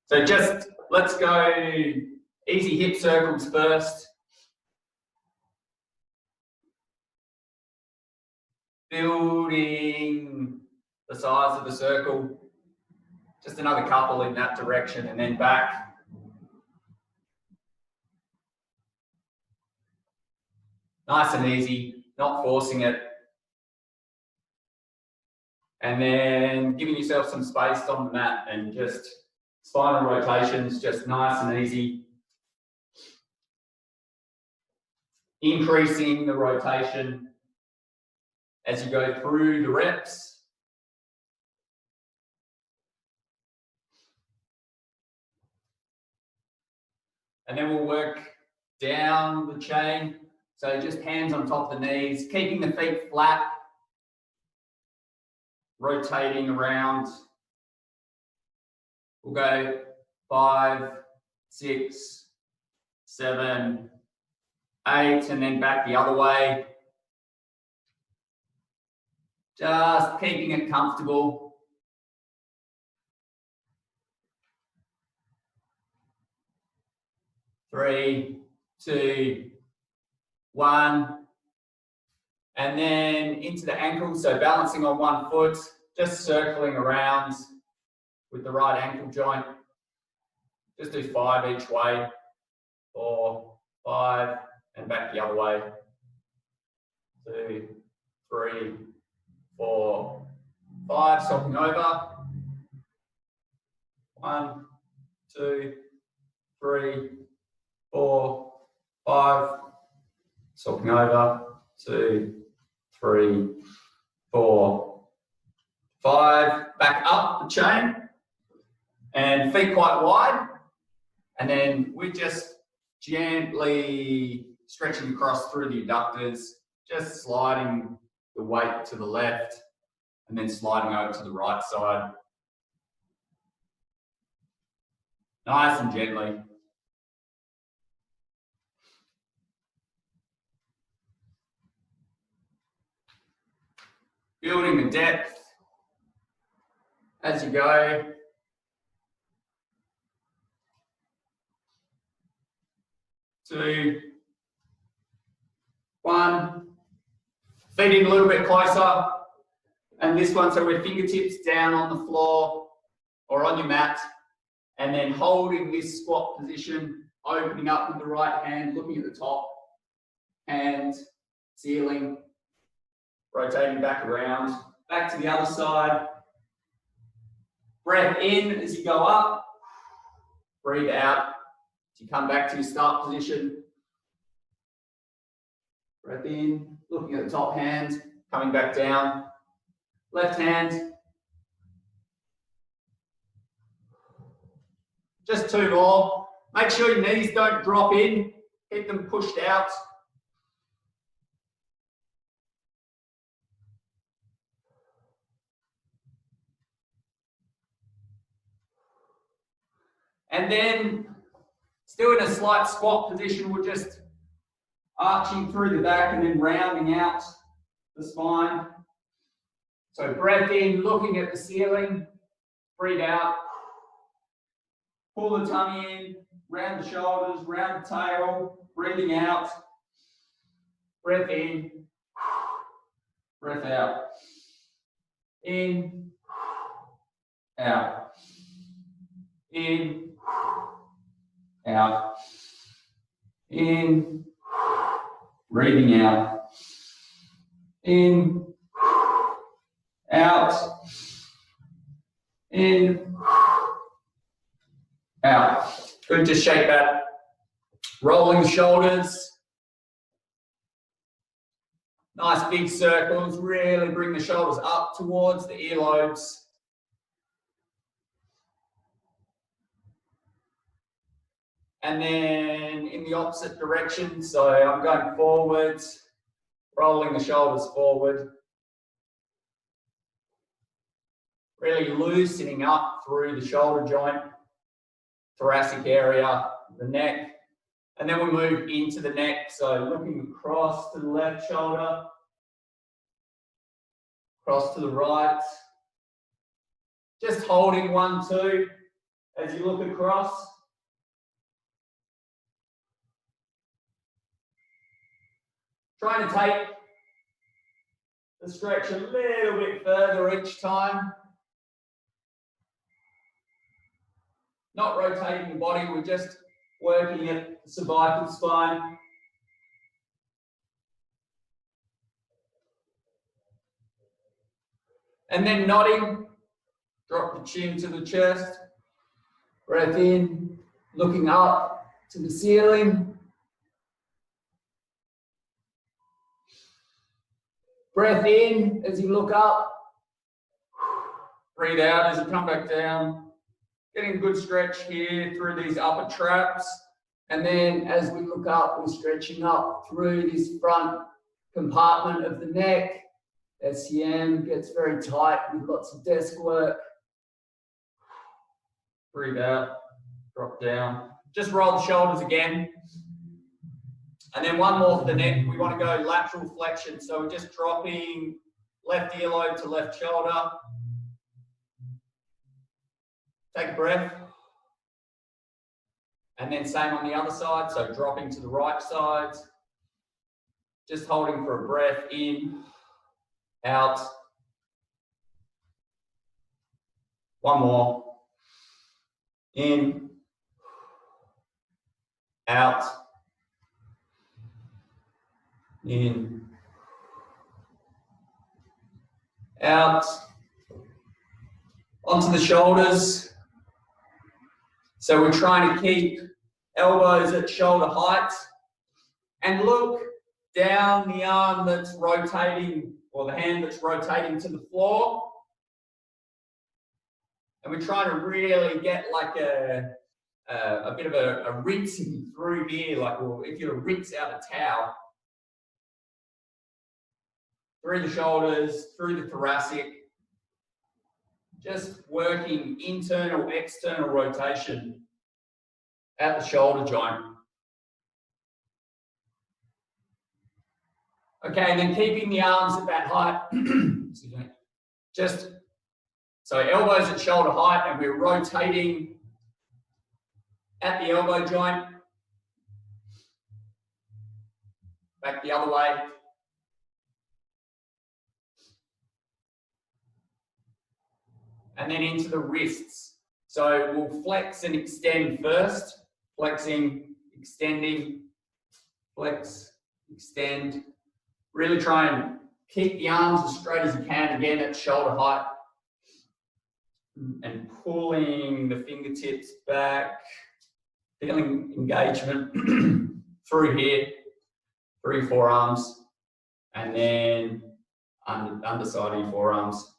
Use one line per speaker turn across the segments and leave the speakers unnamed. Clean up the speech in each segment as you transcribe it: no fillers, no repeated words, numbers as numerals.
So just let's go easy hip circles first. Building the size of the circle. Just another couple in that direction and then back. Nice and easy, not forcing it. And then giving yourself some space on the mat and just spinal rotations, just nice and easy. Increasing the rotation as you go through the reps. And then we'll work down the chain. So just hands on top of the knees, keeping the feet flat, rotating around. We'll go 5, 6, 7, 8, and then back the other way. Just keeping it comfortable. Three, 2, 1, and then into the ankles, so balancing on one foot, just circling around with the right ankle joint. Just do 5 each way, 4, 5, and back the other way. 2, 3, 4, 5, swapping over. 1, 2, 3, 4, 5. Swapping over, 2, 3, 4, 5. Back up the chain and feet quite wide. And then we're just gently stretching across through the adductors, just sliding the weight to the left and then sliding over to the right side. Nice and gently. Building the depth as you go. Two, 1. Feet in a little bit closer. And this one, so we're fingertips down on the floor or on your mat. And then holding this squat position, opening up with the right hand, looking at the top, hand, ceiling. Rotating back around, back to the other side. Breath in as you go up. Breathe out as you come back to your start position. Breath in, looking at the top hand, coming back down. Left hand. Just 2 more. Make sure your knees don't drop in. Keep them pushed out. And then, still in a slight squat position, we're just arching through the back and then rounding out the spine. So breath in, looking at the ceiling. Breathe out. Pull the tummy in, round the shoulders, round the tail. Breathing out. Breath in. Breath out. In. Out. In. Out, in, breathing out, in, out, in, out. Good to shake that. Rolling the shoulders. Nice big circles, really bring the shoulders up towards the earlobes. And then in the opposite direction, so I'm going forwards, rolling the shoulders forward. Really loosening up through the shoulder joint, thoracic area, the neck. And then we move into the neck, so looking across to the left shoulder, across to the right. Just holding 1, 2. as you look across. Trying to take the stretch a little bit further each time. Not rotating the body, we're just working at the cervical spine. And then nodding, drop the chin to the chest. Breath in, looking up to the ceiling. Breath in as you look up. Breathe out as you come back down. Getting a good stretch here through these upper traps. And then as we look up, we're stretching up through this front compartment of the neck. SCM gets very tight with lots of desk work. Breathe out, drop down. Just roll the shoulders again. And then one more for the neck. We want to go lateral flexion. So we're just dropping left earlobe to left shoulder. Take a breath. And then same on the other side. So dropping to the right side. Just holding for a breath in, out. One more. In, out. In, out. Onto the shoulders. So we're trying to keep elbows at shoulder height and look down the arm that's rotating, or the hand that's rotating to the floor. And we're trying to really get like a bit of a rinsing through here, like if you rinse out a towel. Through the shoulders, through the thoracic. Just working internal, external rotation at the shoulder joint. Okay, and then keeping the arms at that height. Excuse me. Just so elbows at shoulder height, and we're rotating at the elbow joint. Back the other way. And then into the wrists. So we'll flex and extend first. Flexing, extending, flex, extend. Really try and keep the arms as straight as you can, again at shoulder height. And pulling the fingertips back. Feeling engagement through here, through forearms. And then underside of your forearms.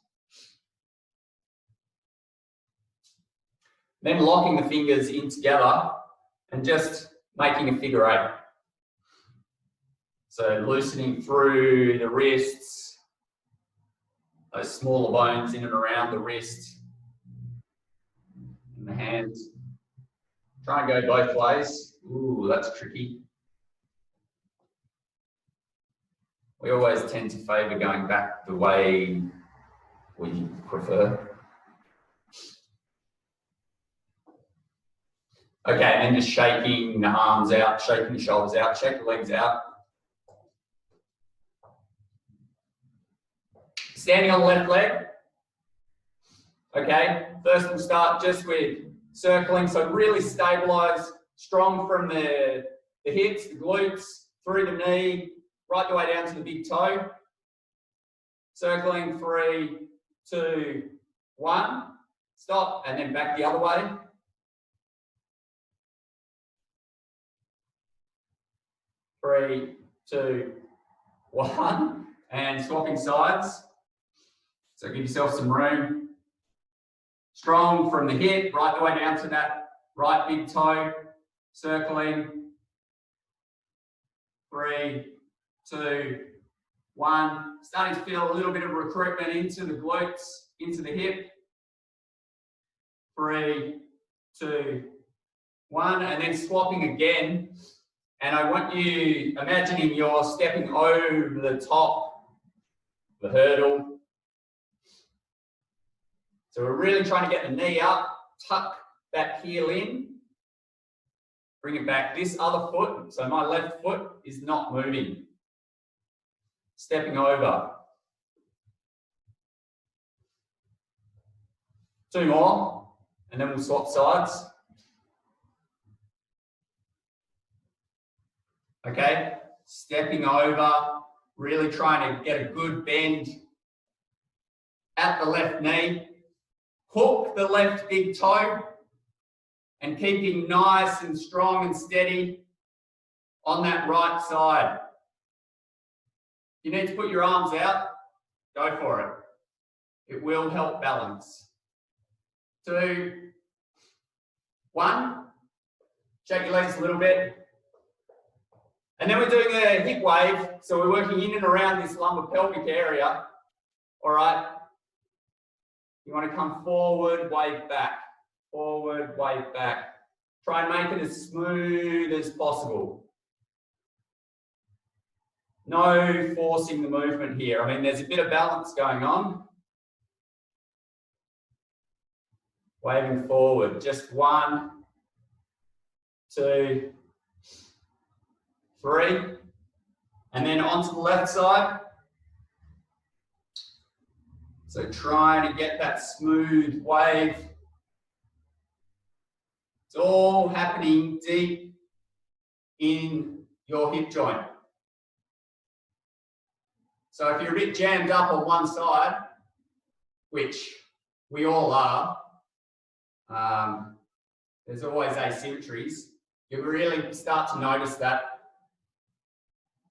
Then locking the fingers in together and just making a figure eight. So loosening through the wrists, those smaller bones in and around the wrist, and the hands. Try and go both ways. Ooh, that's tricky. We always tend to favour going back the way we prefer. Okay, and then just shaking the arms out, shaking the shoulders out, shake the legs out. Standing on the left leg. Okay, first we'll start just with circling. So really stabilize, strong from the hips, the glutes, through the knee, right the way down to the big toe. Circling, 3, 2, 1. Stop, and then back the other way. 3, 2, 1, and swapping sides. So give yourself some room. Strong from the hip, right the way down to that right big toe. Circling. 3, 2, 1. Starting to feel a little bit of recruitment into the glutes, into the hip. 3, 2, 1, and then swapping again. And I want you imagining you're stepping over the top of the hurdle. So we're really trying to get the knee up, tuck that heel in, bring it back. This other foot, so my left foot is not moving. Stepping over. 2 more, and then we'll swap sides. Okay, stepping over, really trying to get a good bend at the left knee. Hook the left big toe and keeping nice and strong and steady on that right side. You need to put your arms out, go for it. It will help balance. 2, 1, shake your legs a little bit. And then we're doing a hip wave, so we're working in and around this lumbar pelvic area. All right. You want to come forward, wave back. Forward, wave back. Try and make it as smooth as possible. No forcing the movement here. I mean, there's a bit of balance going on. Waving forward. Just 1, 2, 3. And then onto the left side. So trying to get that smooth wave. It's all happening deep in your hip joint. So if you're a bit jammed up on one side, which we all are, there's always asymmetries. You really start to notice that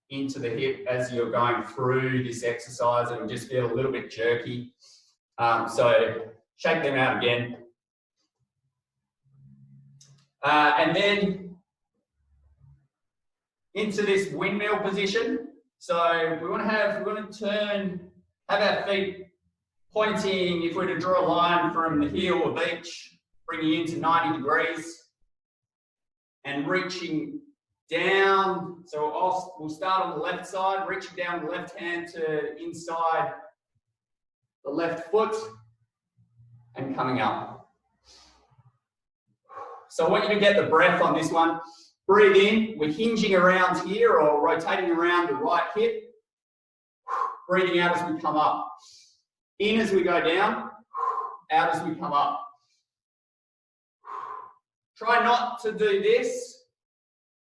into the hip as you're going through this exercise. It'll just feel a little bit jerky. So shake them out again. And then into this windmill position. So we want to have our feet pointing, if we're to draw a line from the heel of each, bringing into 90 degrees and reaching down. So we'll start on the left side, reaching down the left hand to inside the left foot and coming up. So I want you to get the breath on this one. Breathe in, we're hinging around here or rotating around the right hip. Breathing out as we come up. In as we go down, out as we come up. Try not to do this.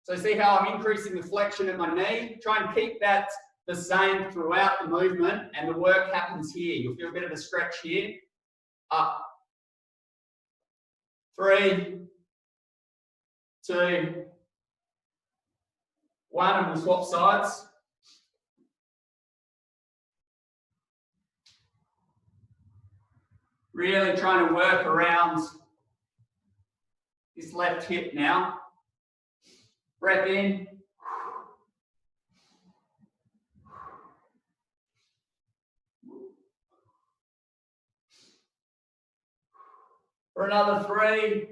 So see how I'm increasing the flexion at my knee? Try and keep that the same throughout the movement and the work happens here. You'll feel a bit of a stretch here. Up. 3, 2, 1, and we'll swap sides. Really trying to work around this left hip now. Breath in. For another 3,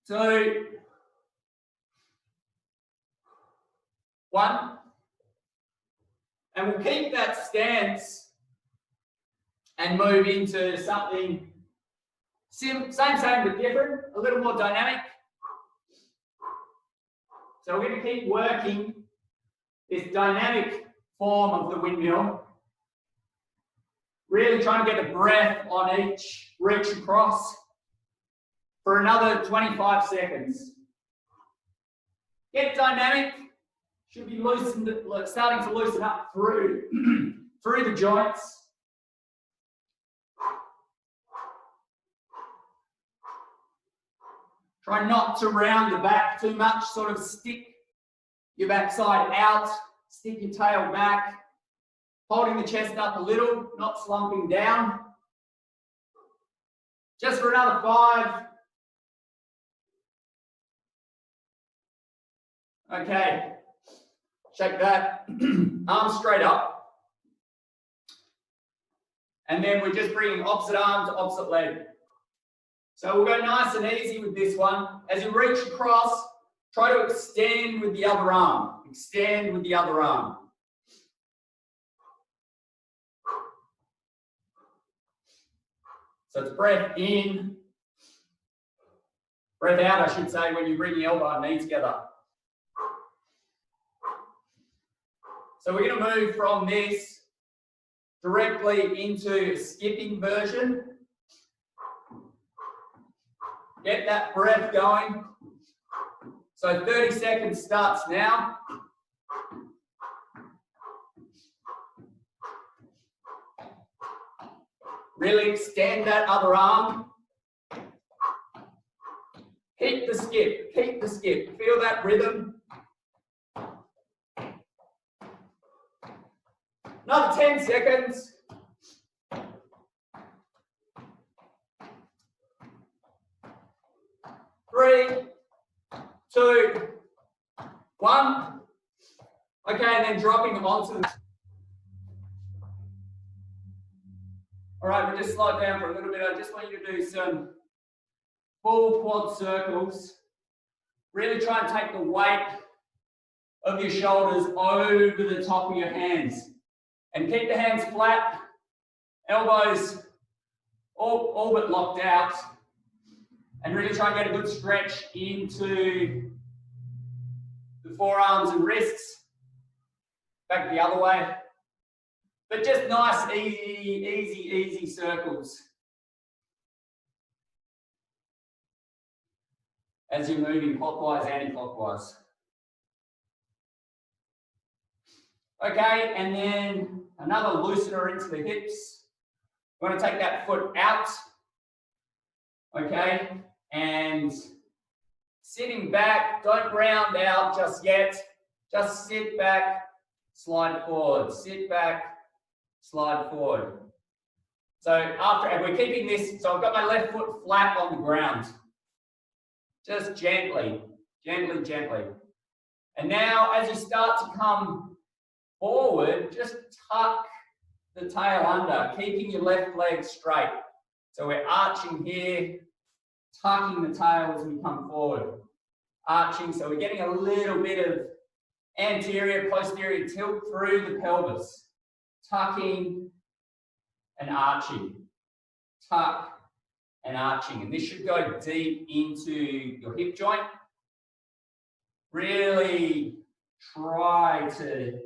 2, 1. And we'll keep that stance and move into something same but different, a little more dynamic. So we're going to keep working this dynamic form of the windmill. Really trying to get the breath on each reach across for another 25 seconds. Get dynamic. Should be loosened, starting to loosen up through the joints. Try not to round the back too much, sort of stick your backside out, stick your tail back, holding the chest up a little, not slumping down. Just for another 5. Okay, shake that, arms straight up. And then we're just bringing opposite arm to opposite leg. So we'll go nice and easy with this one. As you reach across, try to extend with the other arm. Extend with the other arm. So it's breath in, breath out, I should say, when you bring the elbow and knee together. So we're going to move from this directly into a skipping version. Get that breath going. So 30 seconds starts now. Really extend that other arm. Keep the skip, keep the skip. Feel that rhythm. Another 10 seconds. 3, 2, 1. Okay, and then dropping onto the... All right, we'll just slow it down for a little bit. I just want you to do some full quad circles. Really try and take the weight of your shoulders over the top of your hands. And keep the hands flat, elbows all but locked out. And really try and get a good stretch into the forearms and wrists. Back the other way. But just nice, easy circles. As you're moving clockwise and anti-clockwise. Okay, and then another loosener into the hips. You want to take that foot out. Okay, and sitting back, don't round out just yet. Just sit back, slide forward, sit back, slide forward. So and we're keeping this, so I've got my left foot flat on the ground. Just gently. And now as you start to come forward, just tuck the tail under, keeping your left leg straight. So we're arching here, tucking the tail as we come forward. Arching, so we're getting a little bit of anterior, posterior tilt through the pelvis. Tucking and arching. Tuck and arching. And this should go deep into your hip joint. Really try to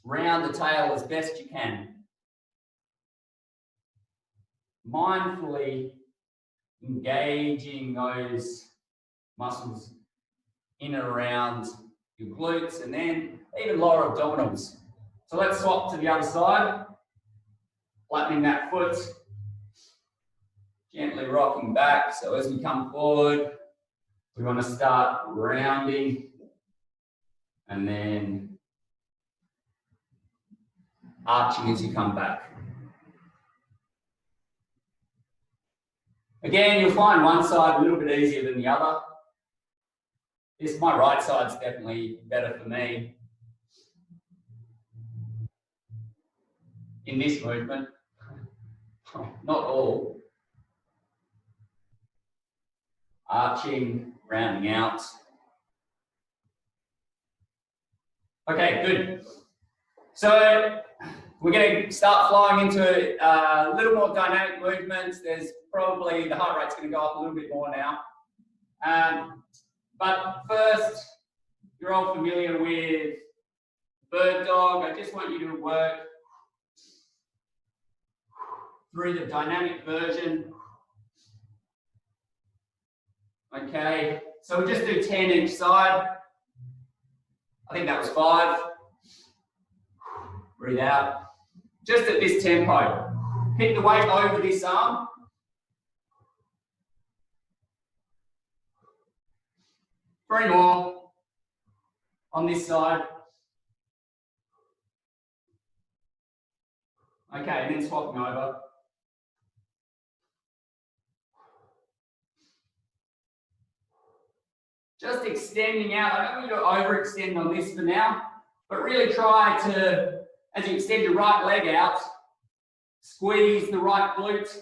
round the tail as best you can. Mindfully engaging those muscles in and around your glutes and then even lower abdominals. So let's swap to the other side. Flattening that foot. Gently rocking back. So as we come forward, we want to start rounding and then arching as you come back. Again, you'll find one side a little bit easier than the other. My right side's definitely better for me in this movement. Not all. Arching, rounding out. Okay, good. So we're going to start flowing into a little more dynamic movements. There's probably the heart rate's going to go up a little bit more now. But first, you're all familiar with bird dog. I just want you to work through the dynamic version. Okay, so we'll just do 10 each side. I think that was 5. Breathe out. Just at this tempo. Keep the weight over this arm. Three more on this side. Okay, and then swapping over. Just extending out. I don't want you to overextend on this for now, but really try to, as you extend your right leg out, squeeze the right glute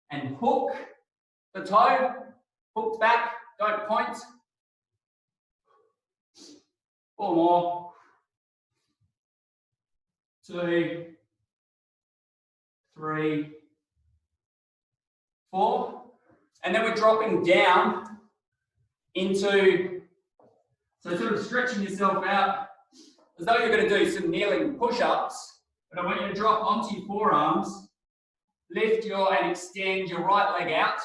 and hook the toe. Hooked back, don't point. 4 more. 2, 3, 4, and then we're dropping down into, so sort of stretching yourself out as though you're going to do some kneeling push-ups, but I want you to drop onto your forearms, lift and extend your right leg out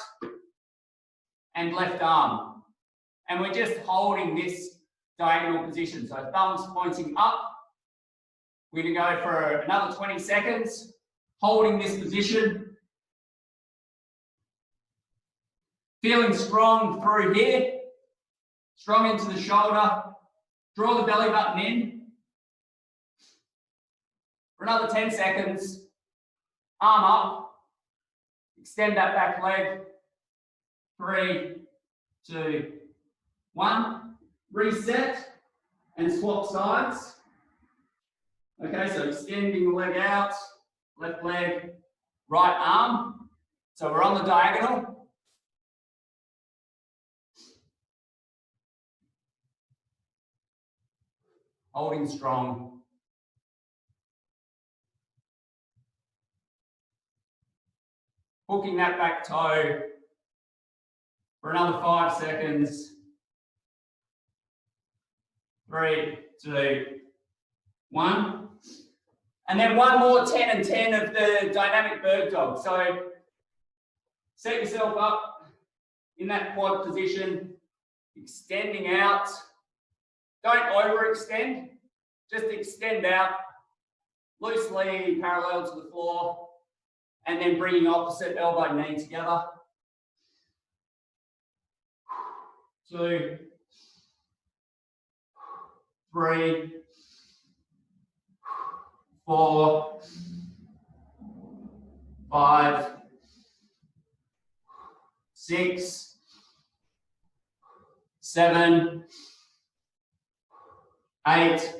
and left arm. And we're just holding this diagonal position. So thumbs pointing up. We're going to go for another 20 seconds, holding this position. Feeling strong through here, strong into the shoulder. Draw the belly button in. For another 10 seconds, arm up, extend that back leg. 3, 2, 1. Reset and swap sides. Okay, so extending the leg out, left leg, right arm. So we're on the diagonal. Holding strong. Hooking that back toe for another 5 seconds. 3, 2, 1. And then one more 10 and 10 of the dynamic bird dog. So set yourself up in that quad position, extending out. Don't overextend, just extend out, loosely parallel to the floor, and then bringing opposite elbow knee together. 2, 3, 4, 5, 6, 7, 8,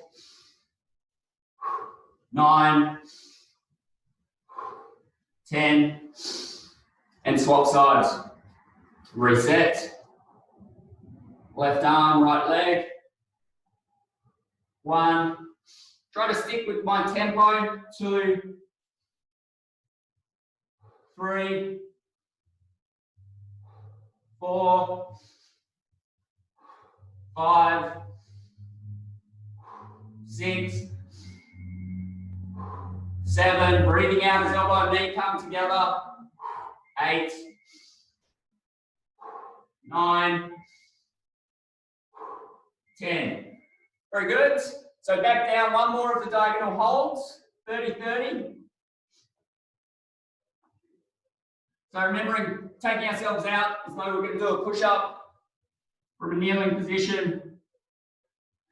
9, 10, and swap sides. Reset. Left arm, right leg. 1. Try to stick with my tempo. 2, 3, 4, 5, 6, 7. Breathing out as elbow and knee come together. 8, 9, 10. Very good. So back down, one more of the diagonal holds, 30-30. So remembering taking ourselves out as though we're going to do a push-up from a kneeling position.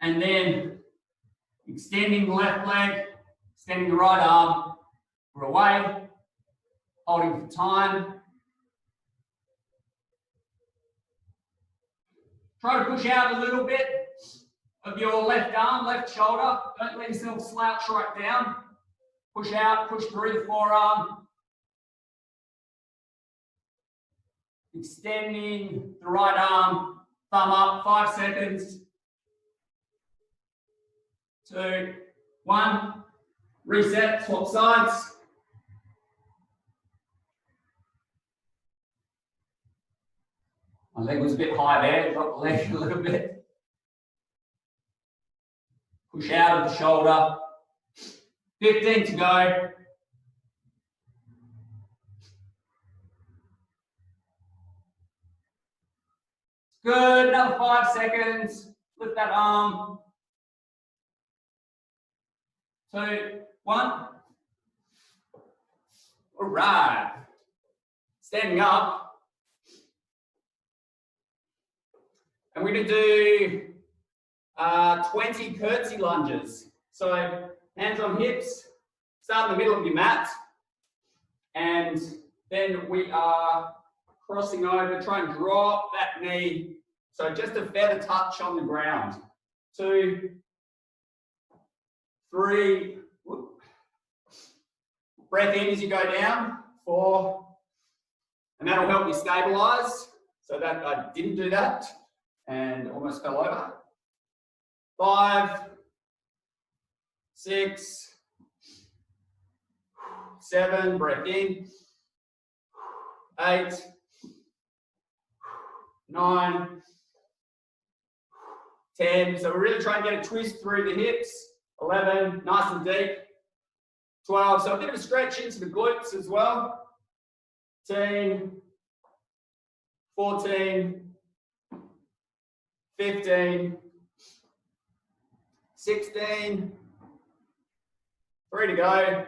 And then extending the left leg, extending the right arm. We're away, holding for time. Try to push out a little bit of your left arm, left shoulder. Don't let yourself slouch right down. Push out, push through the forearm. Extending the right arm, thumb up, 5 seconds. 2, 1. Reset, swap sides. My leg was a bit high there, drop the leg a little bit. Push out of the shoulder. 15 to go. Good, another 5 seconds. Lift that arm. 2, 1. All right. Standing up. And we're going to do 20 curtsy lunges. So hands on hips, start in the middle of your mat, and then we are crossing over, try and drop that knee. So just a feather touch on the ground. 2, 3, whoop. Breath in as you go down. 4, and that'll help you stabilize. So that I didn't do that and almost fell over. 5, 6, 7, breath in. 8, 9, 10. So we're really trying to get a twist through the hips. 11, nice and deep. 12, so a bit of a stretch into the glutes as well. 13, 14, 15, 16, 3 to go.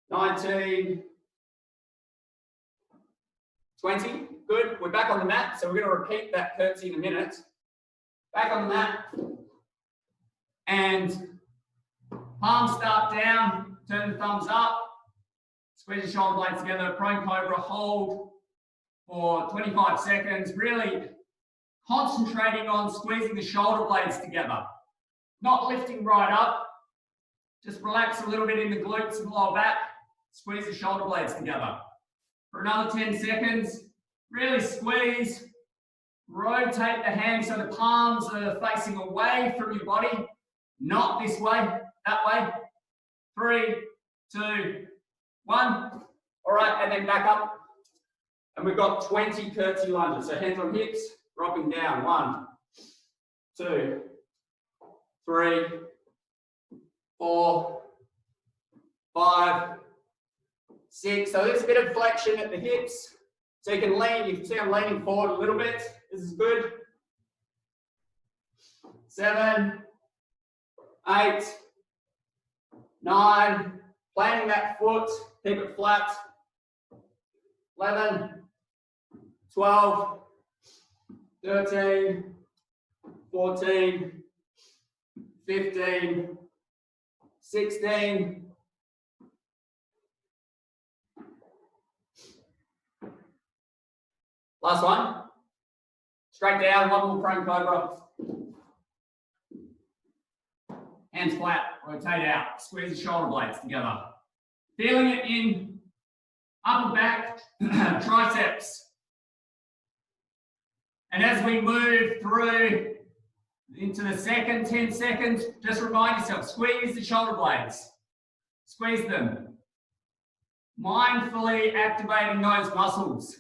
19, 20, good. We're back on the mat, so we're going to repeat that curtsy in a minute. Back on the mat, and palms start down, turn the thumbs up, squeeze your shoulder blades together, prone cobra, hold for 25 seconds, really concentrating on squeezing the shoulder blades together, not lifting right up, just relax a little bit in the glutes and lower back, squeeze the shoulder blades together. For another 10 seconds, really squeeze, rotate the hands so the palms are facing away from your body, not this way, that way. 3, 2, 1. All right, and then back up. And we've got 20 curtsy lunges. So hands on hips, dropping down. 1, 2, 3, 4, 5, 6. So there's a bit of flexion at the hips. So you can lean, you can see I'm leaning forward a little bit. This is good. 7, 8, 9, planting that foot, keep it flat. 11, 12, 13, 14, 15, 16, 17. Last one. Straight down, one more prone cobra. Hands flat, rotate out, squeeze the shoulder blades together. Feeling it in upper back, triceps. And as we move through into the second 10 seconds, just remind yourself, squeeze the shoulder blades. Squeeze them. Mindfully activating those muscles.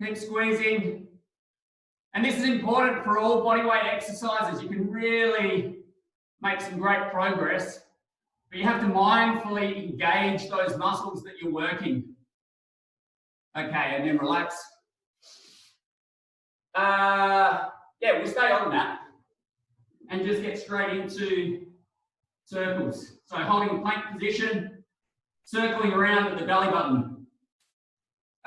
Keep squeezing. And this is important for all bodyweight exercises. You can really make some great progress, but you have to mindfully engage those muscles that you're working. Okay, and then relax. Yeah, we'll stay on that and just get straight into circles. So holding plank position, circling around at the belly button.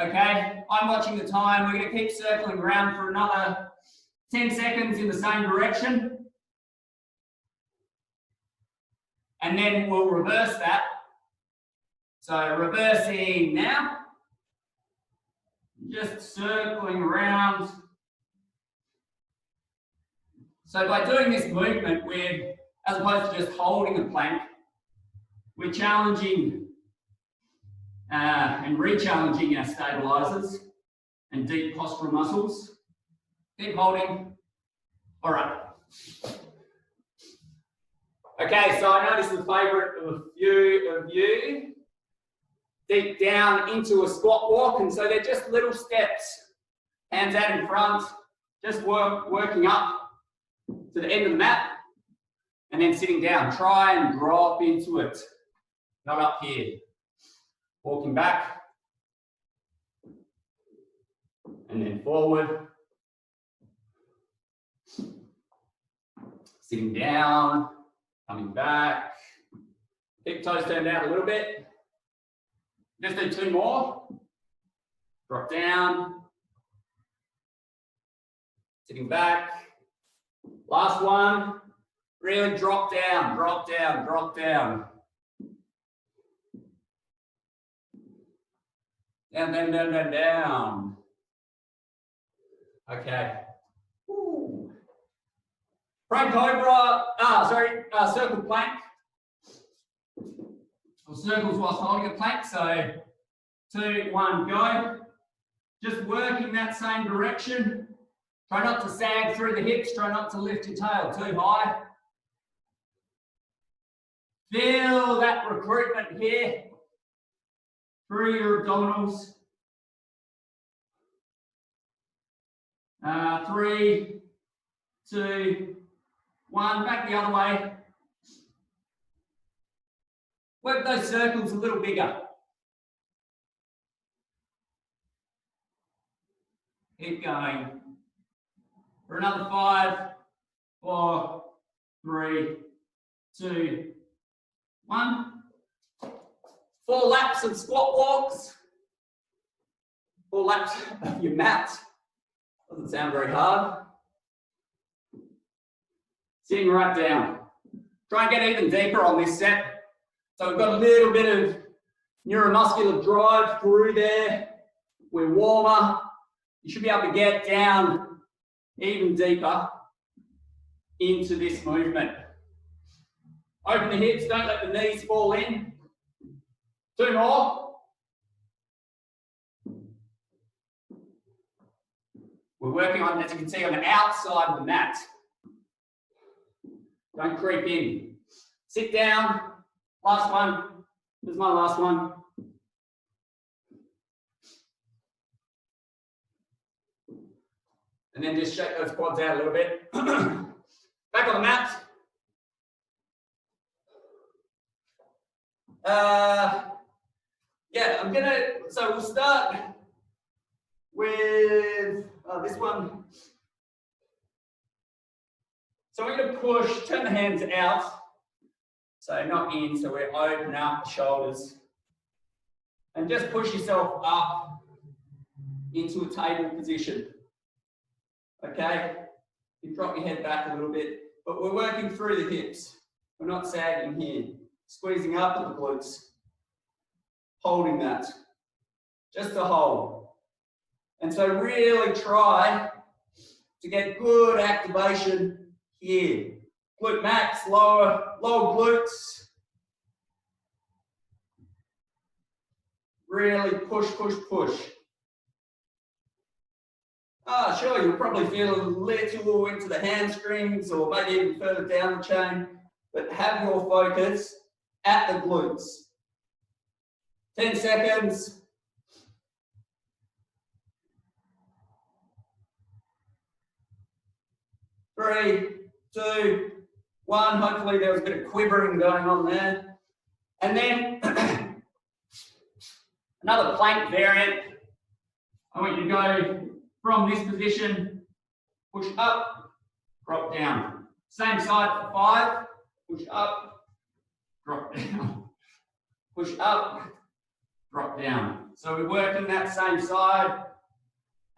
Okay, I'm watching the time. We're going to keep circling around for another 10 seconds in the same direction. And then we'll reverse that. So reversing now. Just circling around. So by doing this movement, we're, as opposed to just holding a plank, we're challenging and re-challenging our stabilizers and deep postural muscles. Keep holding. All right. Okay, so I know this is a favorite of a few of you. Deep down into a squat walk, and so they're just little steps. Hands out in front, just working up to the end of the mat, and then sitting down. Try and drop into it, not up here. Walking back, and then forward. Sitting down, coming back. Keep toes turned out a little bit. Just do 2 more. Drop down. Sitting back. Last one. Really drop down, drop down, drop down. Down, down, down, down, down. Okay. Ooh. Prone cobra, circle plank. Or circles whilst holding a plank. So 2, 1, go. Just working that same direction. Try not to sag through the hips. Try not to lift your tail too high. Feel that recruitment here. through your abdominals. 3, 2, 1, back the other way. Work those circles a little bigger. Keep going. For another 5, 4, 3, 2, 1. 4 laps of squat walks. 4 laps of your mat. Doesn't sound very hard. Sitting right down. Try and get even deeper on this set. So we've got a little bit of neuromuscular drive through there. We're warmer. You should be able to get down even deeper into this movement. Open the hips, don't let the knees fall in. 2 more. We're working on, as you can see, on the outside of the mat. Don't creep in. Sit down. Last one. This is my last one. And then just shake those quads out a little bit. Back on the mat. So we'll start with this one. So we're going to push, turn the hands out. So not in, so we open up the shoulders. And just push yourself up into a table position. Okay? You drop your head back a little bit, but we're working through the hips. We're not sagging here. Squeezing up at the glutes. Holding that. Just to hold. And so really try to get good activation here. Glute max, lower glutes. Really push, push, push. Sure, you'll probably feel a little into the hamstrings or maybe even further down the chain, but have your focus at the glutes. 10 seconds. Three, 2, 1. Hopefully there was a bit of quivering going on there. And then another plank variant. I want you to go from this position, push up, drop down. Same side for 5. Push up, drop down. Push up, drop down. So we're working that same side,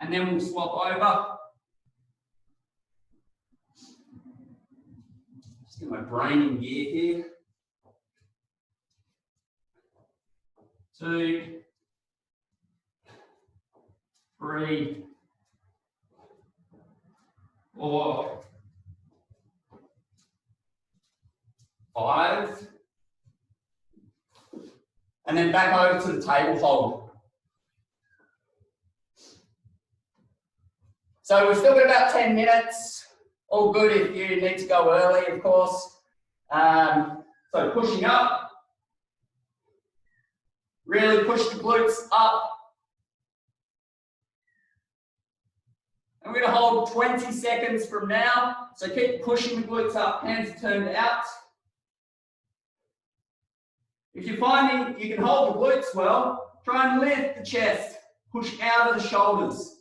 and then we'll swap over. Just get my brain in gear here. 2, 3, 4, 5. And then back over to the table hold. So we've still got about 10 minutes. All good if you need to go early, of course. So pushing up. Really push the glutes up. And we're going to hold 20 seconds from now. So keep pushing the glutes up, hands turned out. If you're finding you can hold the glutes well, try and lift the chest. Push out of the shoulders.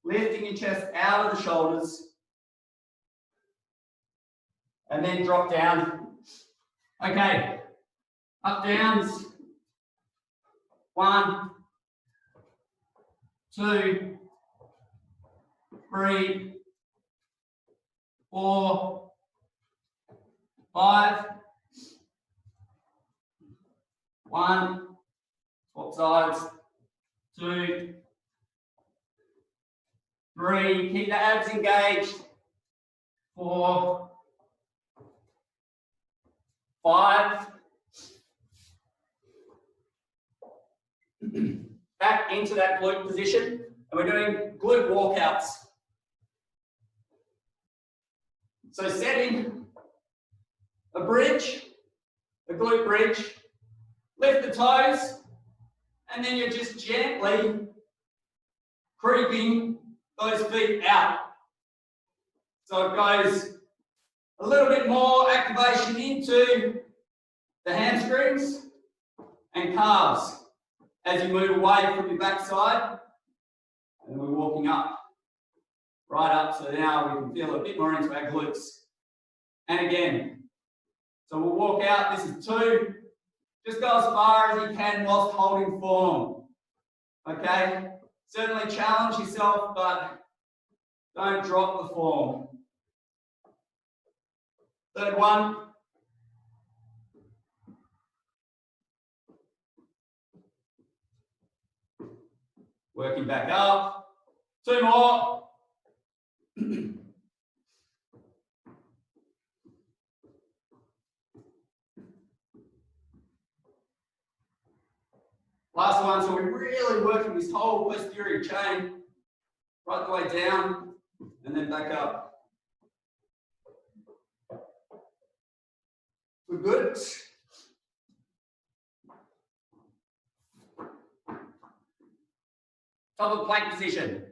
Lifting your chest out of the shoulders. And then drop down. Okay. Up downs. 1, 2, 3, 4, 5. 1, swap sides. 2, 3, keep the abs engaged. 4, 5. Back into that glute position, and we're doing glute walkouts. So setting a bridge, a glute bridge, lift the toes, and then you're just gently creeping those feet out. So it goes a little bit more activation into the hamstrings and calves as you move away from your backside. And we're walking up, right up, so now we can feel a bit more into our glutes. And again, so we'll walk out, this is 2. Just go as far as you can whilst holding form. Okay? Certainly challenge yourself, but don't drop the form. Third one. Working back up. 2 more. Last one, so we're really working this whole posterior chain right the way down and then back up. We're good. Top of the plank position.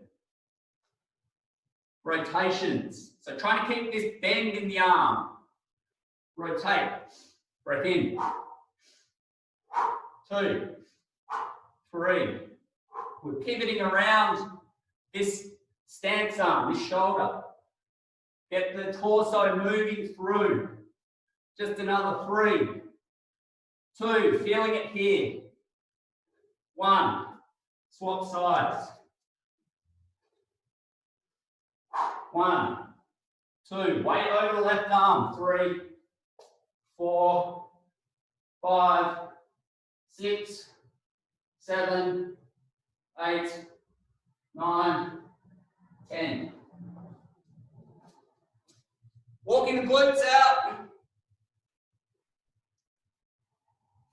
Rotations. So trying to keep this bend in the arm. Rotate. Breath in. 2, 3. We're pivoting around this stance arm, this shoulder. Get the torso moving through. Just another 3, 2, feeling it here. 1, swap sides. 1, 2, weight over the left arm. 3, 4, 5, 6, 7, 8, 9, 10. Walking the glutes out.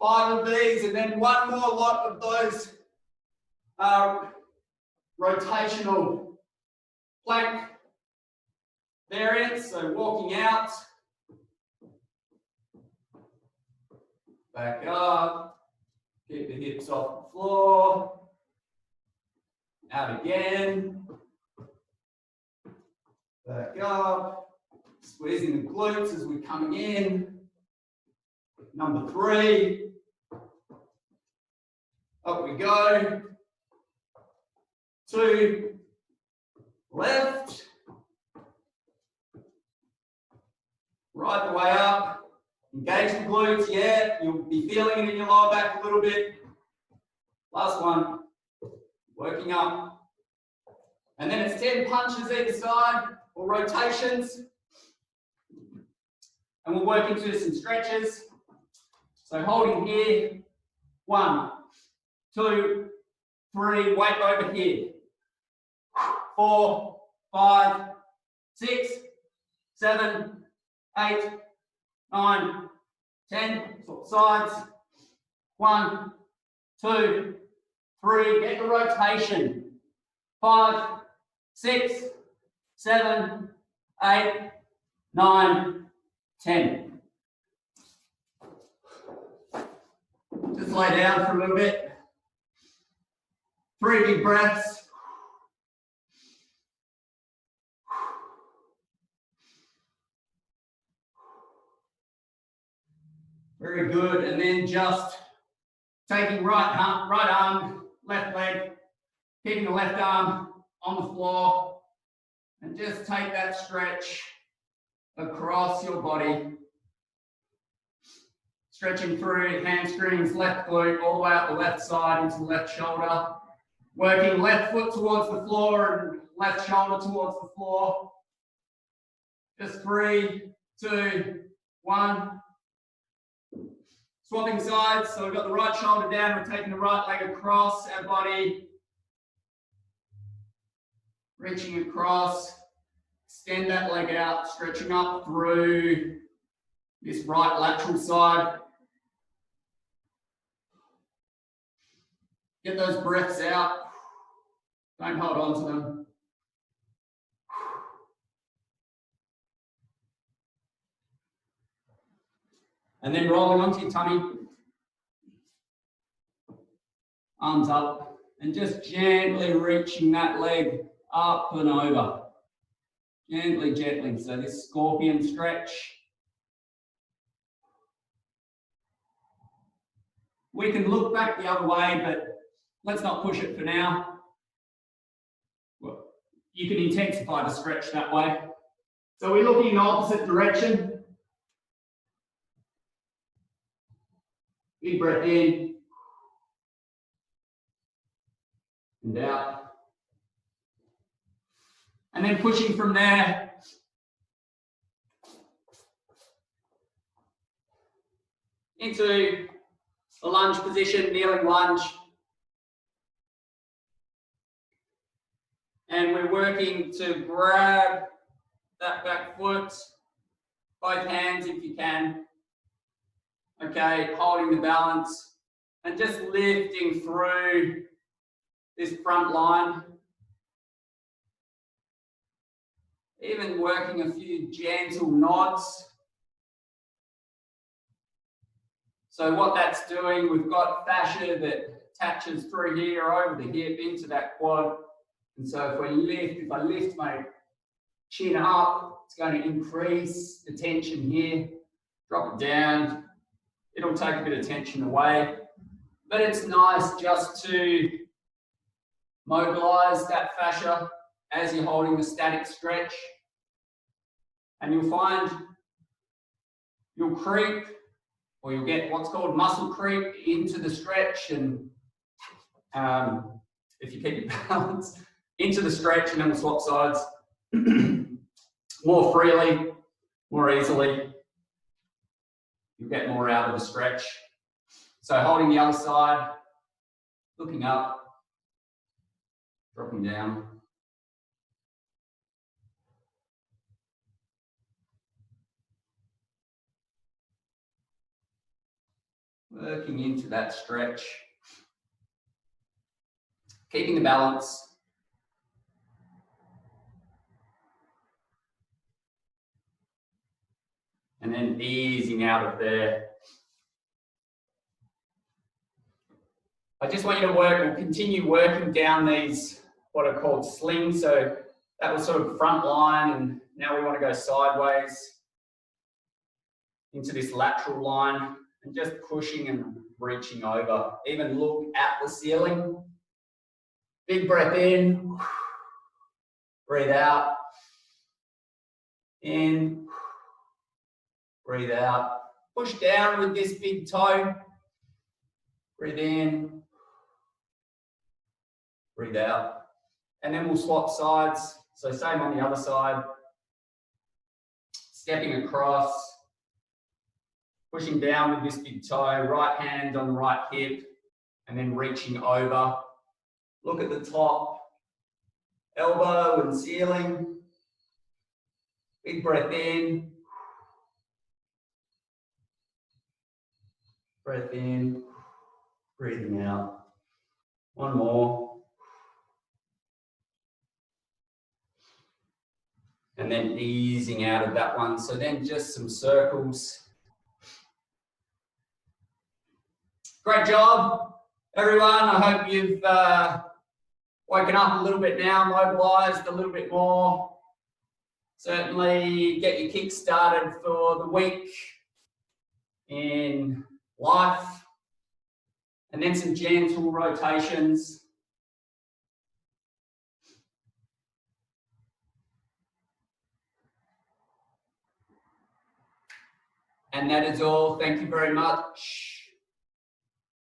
5 of these, and then 1 more lot of those rotational plank variants. So walking out, back up, keep the hips off the floor, out again, back up, squeezing the glutes as we're coming in. Number 3, up we go. 2, left, right the way up. Engage the glutes, yeah, you'll be feeling it in your lower back a little bit. Last one, working up. And then it's 10 punches either side, or rotations. And we'll work into some stretches. So holding here, 1, 2, 3, weight over here. 4, 5, 6, 7, 8, 9, 10. Swap sides. 1, 2, 3. Get the rotation. 5, 6, 7, 8, 9, 10. Just lay down for a little bit. 3 big breaths. Very good. And then just taking right arm, left leg, keeping the left arm on the floor, and just take that stretch across your body. Stretching through hamstrings, left glute, all the way up the left side into the left shoulder. Working left foot towards the floor and left shoulder towards the floor. Just 3, 2, 1. Swapping sides, so we've got the right shoulder down, we're taking the right leg across our body. Reaching across, extend that leg out, stretching up through this right lateral side. Get those breaths out. Don't hold on to them. And then rolling onto your tummy. arms up, and just gently reaching that leg up and over. Gently, gently. So this scorpion stretch. We can look back the other way, but let's not push it for now. Well, you can intensify the stretch that way. So we're looking in the opposite direction. Big breath in and out. And then pushing from there. Into a lunge position, kneeling lunge. And we're working to grab that back foot, both hands if you can. Okay, holding the balance and just lifting through this front line. Even working a few gentle nods. So what that's doing, we've got fascia that attaches through here over the hip into that quad. And so if I lift my chin up, it's going to increase the tension here. Drop it down. It'll take a bit of tension away. But it's nice just to mobilize that fascia as you're holding the static stretch. And you'll find you'll creep, or you'll get what's called muscle creep into the stretch, and if you keep your balance, into the stretch, and then we'll swap sides more freely, more easily. You'll get more out of the stretch. So holding the other side, looking up, dropping down. Working into that stretch. Keeping the balance. And then easing out of there. I just want you to we'll continue working down these, what are called slings. So that was sort of front line, and now we want to go sideways into this lateral line and just pushing and reaching over. Even look at the ceiling. Big breath in, breathe out, in, breathe out. Push down with this big toe, breathe in, breathe out. And then we'll swap sides. So same on the other side. Stepping across, pushing down with this big toe, right hand on the right hip, and then reaching over. Look at the top, elbow and ceiling. Big breath in. Breath in, breathing out. One more. And then easing out of that one. So then just some circles. Great job, everyone. I hope you've woken up a little bit now, mobilized a little bit more. Certainly get your kick started for the week in life. And then some gentle rotations. And that is all. Thank you very much.